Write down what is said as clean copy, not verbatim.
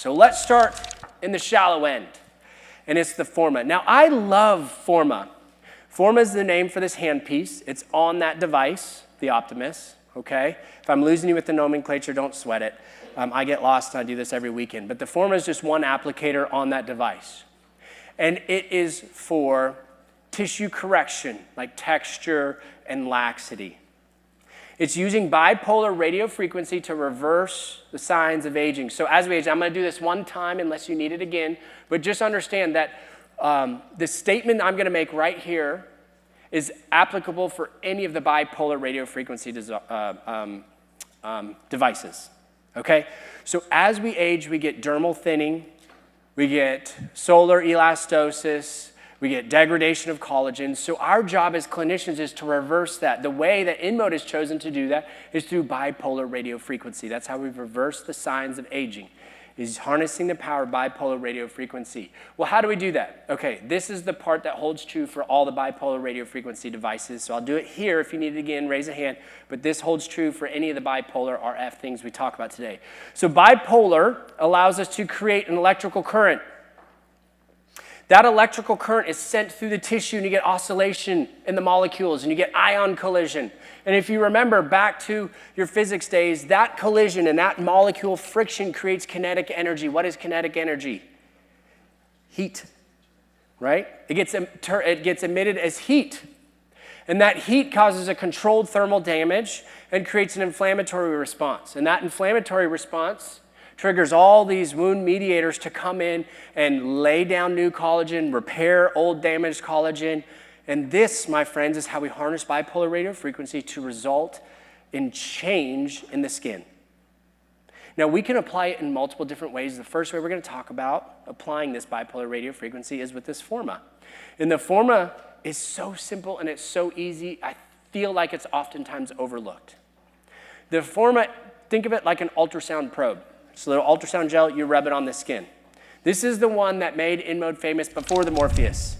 So let's start in the shallow end, and it's the Forma. Now, I love Forma. Forma is the name for this handpiece. It's on that device, the Optimus, okay? If I'm losing you with the nomenclature, don't sweat it. I get lost, and I do this every weekend. But the Forma is just one applicator on that device. And it is for tissue correction, like texture and laxity. It's using bipolar radio frequency to reverse the signs of aging. So as we age, I'm going to do this one time unless you need it again, but just understand that the statement I'm going to make right here is applicable for any of the bipolar radio frequency devices, okay? So as we age, we get dermal thinning, we get solar elastosis, we get degradation of collagen. So our job as clinicians is to reverse that. The way that InMode has chosen to do that is through bipolar radio frequency. That's how we've reversed the signs of aging, is harnessing the power of bipolar radio frequency. Well, how do we do that? Okay, this is the part that holds true for all the bipolar radio frequency devices. So I'll do it here. If you need it again, raise a hand. But this holds true for any of the bipolar RF things we talk about today. So bipolar allows us to create an electrical current. That electrical current is sent through the tissue, and you get oscillation in the molecules, and you get ion collision. And if you remember back to your physics days, that collision and that molecule friction creates kinetic energy. What is kinetic energy? Heat, right? It gets emitted as heat. And that heat causes a controlled thermal damage and creates an inflammatory response. And that inflammatory response triggers all these wound mediators to come in and lay down new collagen, repair old damaged collagen. And this, my friends, is how we harness bipolar radio frequency to result in change in the skin. Now, we can apply it in multiple different ways. The first way we're going to talk about applying this bipolar radio frequency is with this Forma. And the Forma is so simple and it's so easy, I feel like it's oftentimes overlooked. The Forma, think of it like an ultrasound probe. It's a little ultrasound gel, you rub it on the skin. This is the one that made InMode famous before the Morpheus.